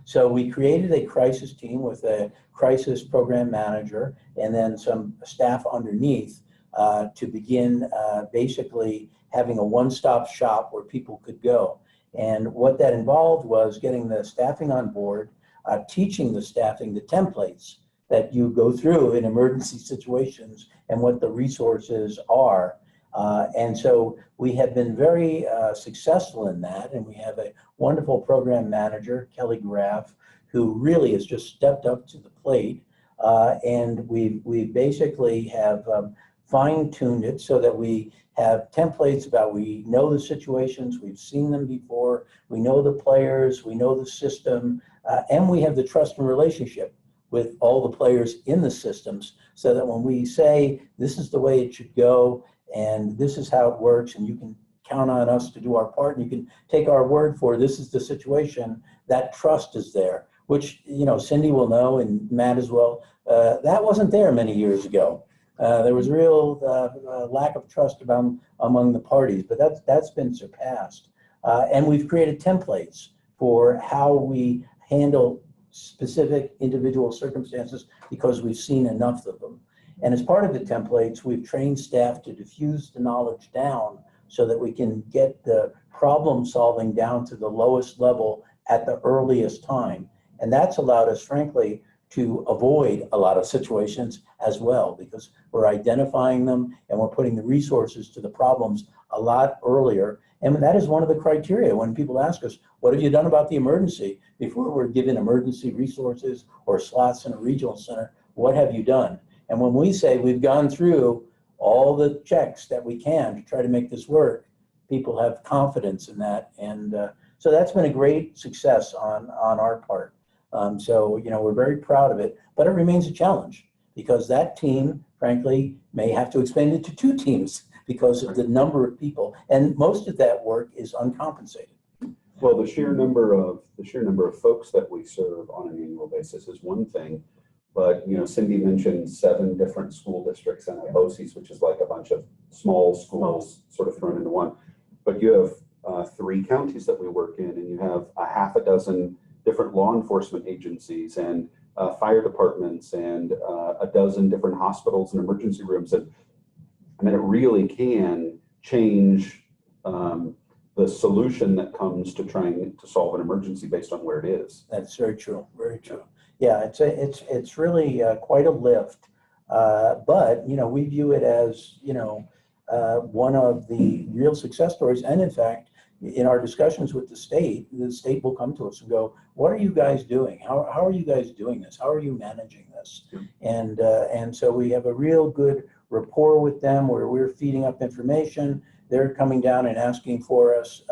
So we created a crisis team with a crisis program manager and then some staff underneath to begin basically having a one-stop shop where people could go. And what that involved was getting the staffing on board, teaching the staffing the templates that you go through in emergency situations and what the resources are. And so we have been very successful in that, and we have a wonderful program manager, Kelly Graff, who really has just stepped up to the plate. And we basically have fine-tuned it so that we have templates about, we know the situations, we've seen them before, we know the players, we know the system, and we have the trust and relationship with all the players in the systems, so that when we say this is the way it should go and this is how it works and you can count on us to do our part and you can take our word for this is the situation, that trust is there, which, you know, Cindy will know and Matt as well, that wasn't there many years ago. There was real lack of trust among the parties, but that's been surpassed. And we've created templates for how we handle specific individual circumstances because we've seen enough of them. And as part of the templates, we've trained staff to diffuse the knowledge down so that we can get the problem solving down to the lowest level at the earliest time. And that's allowed us, frankly, to avoid a lot of situations as well, because we're identifying them and we're putting the resources to the problems a lot earlier. And that is one of the criteria when people ask us, what have you done about the emergency? Before we're given emergency resources or slots in a regional center, what have you done? And when we say we've gone through all the checks that we can to try to make this work, people have confidence in that. And so that's been a great success on our part. So, you know, we're very proud of it, but it remains a challenge because that team, frankly, may have to expand it to 2 teams because of the number of people. And most of that work is uncompensated. Well, the sheer number of folks that we serve on an annual basis is one thing, but, you know, Cindy mentioned 7 different school districts and BOCES, which is like a bunch of small schools sort of thrown into one. But you have 3 counties that we work in, and you have a half a dozen different law enforcement agencies and fire departments and a dozen different hospitals and emergency rooms. And I mean, it really can change the solution that comes to trying to solve an emergency based on where it is. That's very true, very true. Yeah, it's really quite a lift, but, you know, we view it as, you know, one of the real success stories. And in fact, in our discussions with the state will come to us and go, what are you guys doing? How are you guys doing this? How are you managing this? And so we have a real good rapport with them where we're feeding up information. They're coming down and asking for us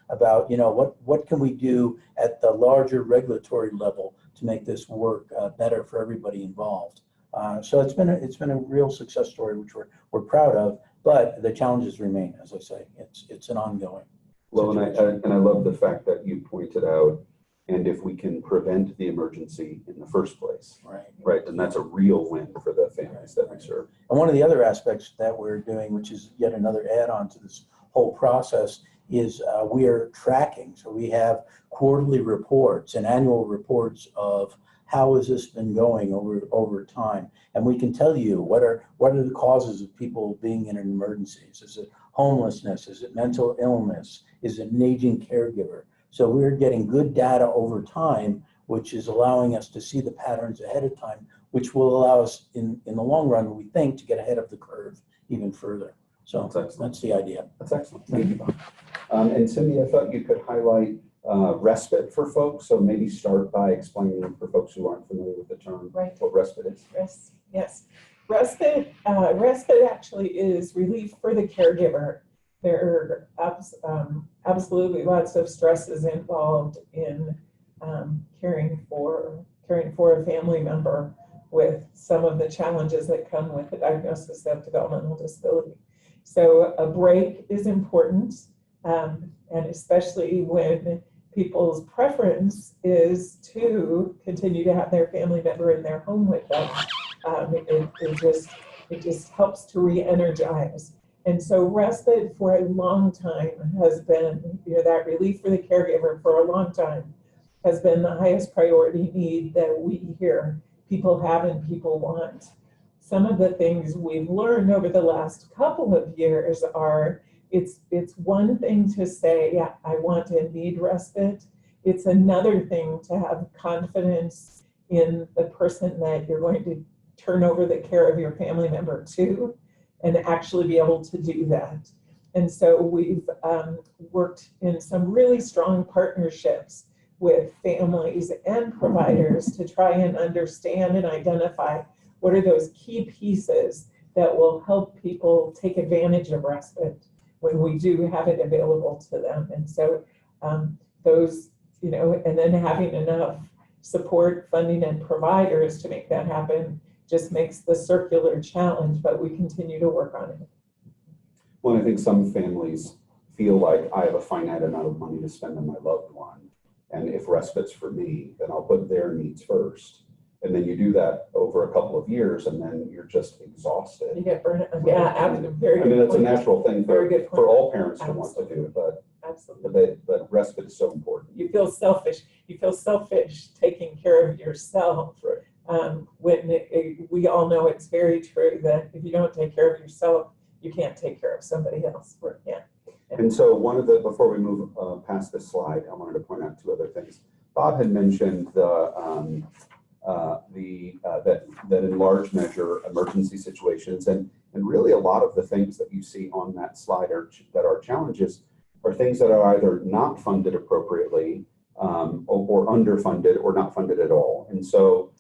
about, you know, what can we do at the larger regulatory level to make this work better for everybody involved. So it's been a real success story, which we're proud of, but the challenges remain, as I say. It's an ongoing. Well, and I love the fact that you pointed out, and if we can prevent the emergency in the first place, right, then that's a real win for the families that we serve. And one of the other aspects that we're doing, which is yet another add-on to this whole process, is we are tracking. So we have quarterly reports and annual reports of how has this been going over time, and we can tell you what are the causes of people being in emergencies. Is it homelessness? Is it mental illness? Is it an aging caregiver? So we're getting good data over time which is allowing us to see the patterns ahead of time, which will allow us in the long run, we think, to get ahead of the curve even further. So that's the idea. That's excellent. Thank you, Bob. And Cindy, I thought you could highlight respite for folks. So maybe start by explaining for folks who aren't familiar with the term, Right. what respite is. Yes. Respite actually is relief for the caregiver. There are absolutely lots of stresses involved in caring for a family member with some of the challenges that come with the diagnosis of developmental disability. So a break is important, and especially when people's preference is to continue to have their family member in their home with them. It just helps to re-energize. And so respite for a long time has been, that relief for the caregiver for a long time has been the highest priority need that we hear people have and people want. Some of the things we've learned over the last couple of years are, it's one thing to say, yeah, I want and need respite. It's another thing to have confidence in the person that you're going to turn over the care of your family member to, and actually be able to do that. And so we've worked in some really strong partnerships with families and providers to try and understand and identify what are those key pieces that will help people take advantage of respite when we do have it available to them. And so those, and then having enough support, funding, and providers to make that happen just makes the circular challenge, but we continue to work on it. Well, I think some families feel like I have a finite amount of money to spend on my loved one. And if respite's for me, then I'll put their needs first. And then you do that over a couple of years, and then you're just exhausted. You get burnt out. Yeah, very good. I mean, that's a natural thing for all parents to Absolutely. want to do, but Absolutely. but respite is so important. You feel selfish. You feel selfish taking care of yourself. Right. We all know it's very true that if you don't take care of yourself, you can't take care of somebody else. Yeah. And so before we move past this slide, I wanted to point out two other things. Bob had mentioned that in large measure emergency situations, and really a lot of the things that you see on that slide that are challenges are things that are either not funded appropriately or underfunded or not funded at all. And so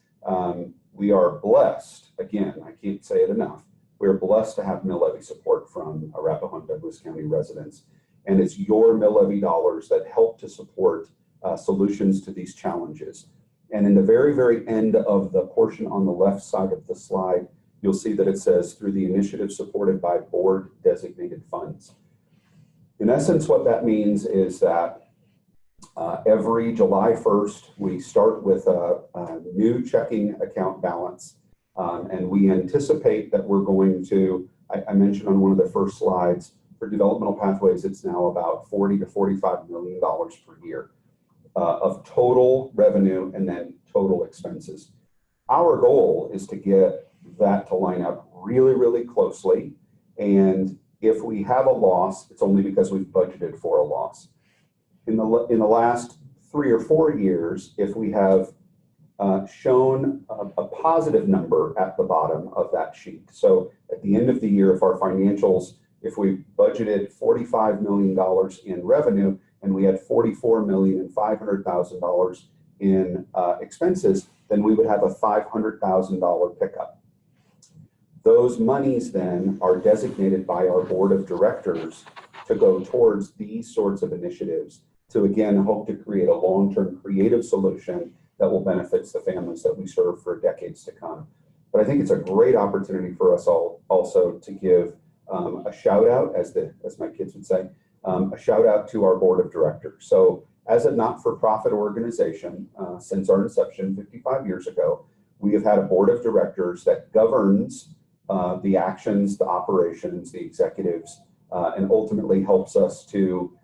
we are blessed, again, I can't say it enough, we're blessed to have mill levy support from Arapahoe and Douglas County residents. And it's your mill levy dollars that help to support solutions to these challenges. And in the very, very end of the portion on the left side of the slide, you'll see that it says through the initiative supported by board designated funds. In essence, what that means is that every July 1st, we start with a new checking account balance. And we anticipate that we're going to, I mentioned on one of the first slides, for developmental pathways, it's now about $40 to $45 million per year of total revenue and then total expenses. Our goal is to get that to line up really, really closely. And if we have a loss, it's only because we've budgeted for a loss. In the last 3 or 4 years, if we have shown a positive number at the bottom of that sheet. So at the end of the year, if our financials, if we budgeted $45 million in revenue and we had $44,500,000 in expenses, then we would have a $500,000 pickup. Those monies then are designated by our board of directors to go towards these sorts of initiatives to, again, hope to create a long-term creative solution that will benefit the families that we serve for decades to come. But I think it's a great opportunity for us all also to give a shout out, as my kids would say, a shout out to our board of directors. So as a not-for-profit organization, since our inception 55 years ago, we have had a board of directors that governs the actions, the operations, the executives, and ultimately helps us to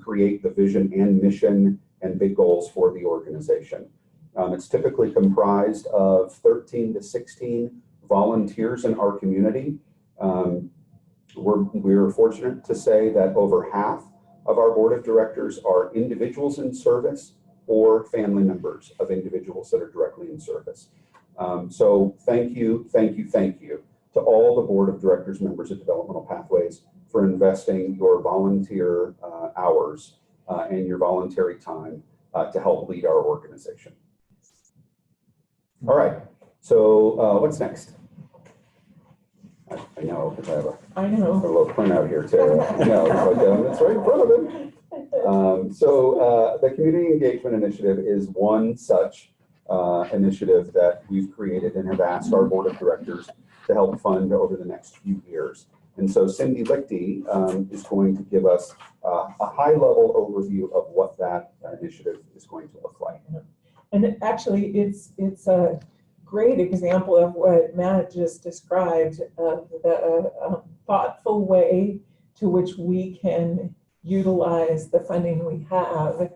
create the vision and mission and big goals for the organization. It's typically comprised of 13 to 16 volunteers in our community. We're fortunate to say that over half of our board of directors are individuals in service or family members of individuals that are directly in service. So thank you to all the board of directors members of Developmental Pathways for investing your volunteer hours and your voluntary time to help lead our organization. All right, so what's next? I know, because I have a little printout here too. I know, it's right in front of it. So the Community Engagement Initiative is one such initiative that we've created and have asked our board of directors to help fund over the next few years. And so Cindy Lichty is going to give us a high-level overview of what that initiative is going to look like. And actually, it's a great example of what Matt just described, of the thoughtful way to which we can utilize the funding we have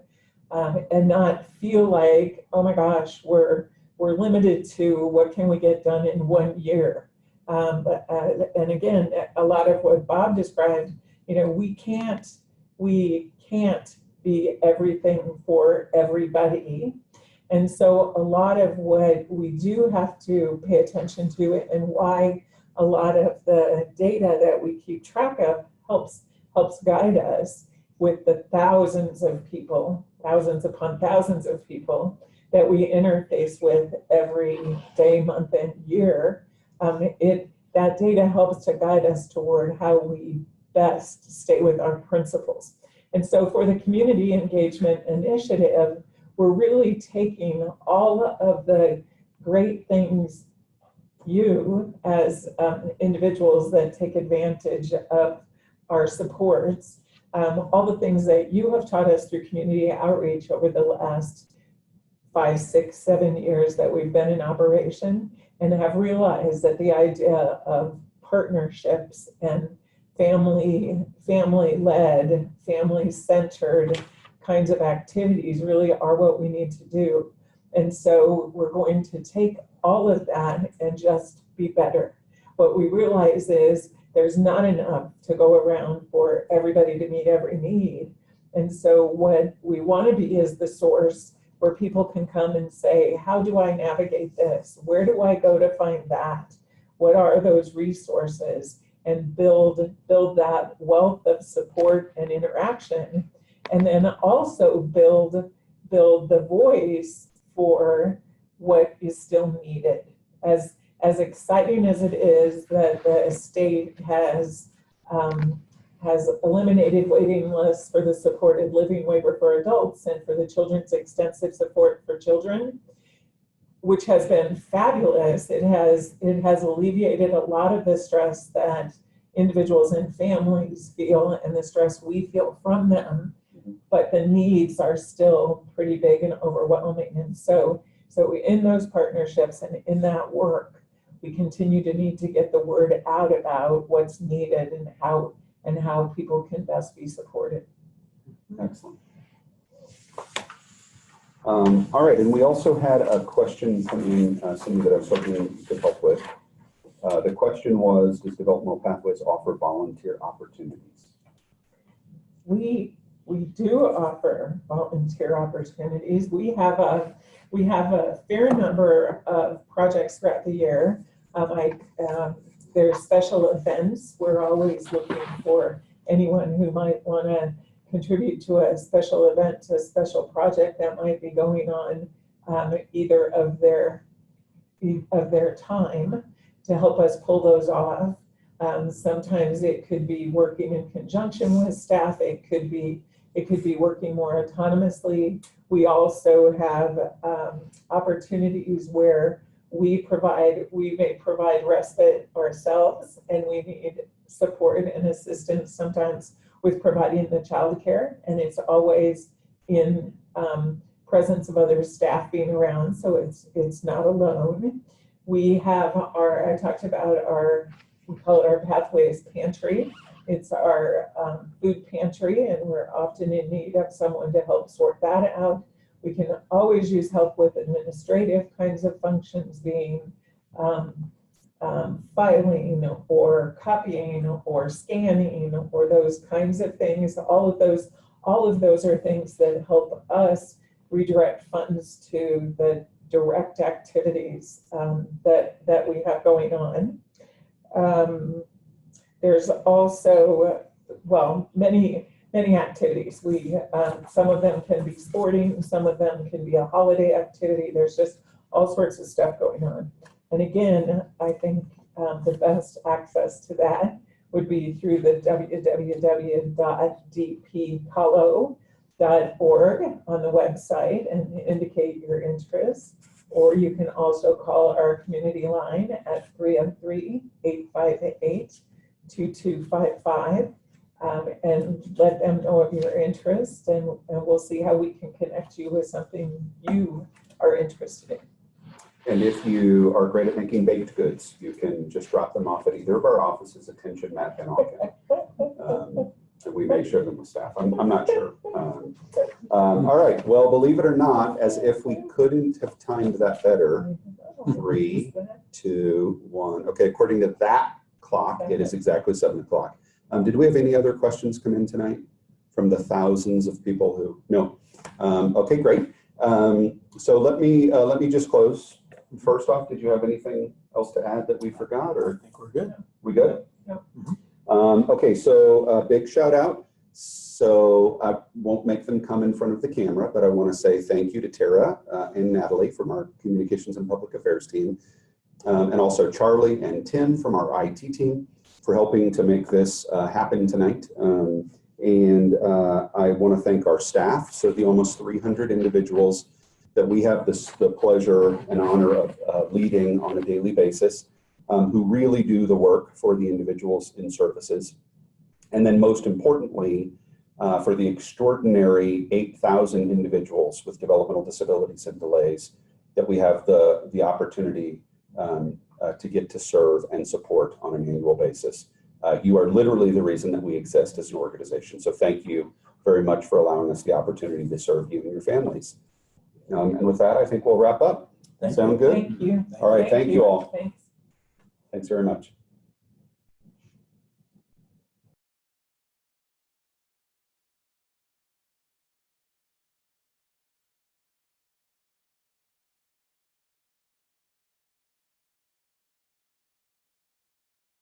and not feel like, oh my gosh, we're limited to what can we get done in 1 year. And again, a lot of what Bob described, we can't be everything for everybody. And so a lot of what we do have to pay attention to, and why a lot of the data that we keep track of helps guide us with the thousands of people, thousands upon thousands of people that we interface with every day, month, and year. That data helps to guide us toward how we best stay with our principles. And so for the Community Engagement Initiative, we're really taking all of the great things you as individuals that take advantage of our supports, all the things that you have taught us through community outreach over the last 5, 6, 7 years that we've been in operation, and have realized that the idea of partnerships and family-led, family-centered kinds of activities really are what we need to do. And so we're going to take all of that and just be better. What we realize is there's not enough to go around for everybody to meet every need. And so what we want to be is the source where people can come and say, how do I navigate this? Where do I go to find that? What are those resources? And build that wealth of support and interaction. And then also build the voice for what is still needed. As exciting as it is that the state has eliminated waiting lists for the supported living waiver for adults and for the Children's Extensive Support for Children, which has been fabulous. It has alleviated a lot of the stress that individuals and families feel and the stress we feel from them, but the needs are still pretty big and overwhelming. And so in those partnerships and in that work, we continue to need to get the word out about what's needed and how people can best be supported. Excellent. All right, and we also had a question coming in, something that I was hoping you could help with. The question was, does Developmental Pathways offer volunteer opportunities? We do offer volunteer opportunities. We have a fair number of projects throughout the year. There's special events. We're always looking for anyone who might want to contribute to a special event, a special project that might be going on, either of their time, to help us pull those off. Sometimes it could be working in conjunction with staff. It could be working more autonomously. We also have opportunities where we may provide respite ourselves, and we need support and assistance sometimes with providing the childcare, and it's always in presence of other staff being around, so it's not alone. We have I talked about we call it our Pathways Pantry. It's our food pantry, and we're often in need of someone to help sort that out. We can always use help with administrative kinds of functions, being filing or copying or scanning or those kinds of things. All of those are things that help us redirect funds to the direct activities that we have going on. There's also, well, many activities. Some of them can be sporting, some of them can be a holiday activity. There's just all sorts of stuff going on. And again, I think the best access to that would be through the www.dppalo.org on the website and indicate your interest. Or you can also call our community line at 303-858-2255 and let them know of your interest, and we'll see how we can connect you with something you are interested in. And if you are great at making baked goods, you can just drop them off at either of our offices, attention Matt and Alkin. And we may share them with staff. I'm not sure. All right. Well, believe it or not, as if we couldn't have timed that better. 3, 2, 1. Okay, according to that clock, it is exactly 7 o'clock. Did we have any other questions come in tonight from the thousands of people who? No. Okay, great. So let me just close. First off, did you have anything else to add that we forgot, or? I think we're good. We good? Yep. Okay, so big shout out. So I won't make them come in front of the camera, but I want to say thank you to Tara and Natalie from our Communications and Public Affairs team, and also Charlie and Tim from our IT team for helping to make this happen tonight. And I want to thank our staff, so the almost 300 individuals that we have the pleasure and honor of leading on a daily basis, who really do the work for the individuals in services. And then most importantly, for the extraordinary 8,000 individuals with developmental disabilities and delays that we have the opportunity to get to serve and support on an annual basis. You are literally the reason that we exist as an organization. So thank you very much for allowing us the opportunity to serve you and your families. And with that, I think we'll wrap up. Sound good? Thank you. All right, thank you all. Thanks. Thanks very much.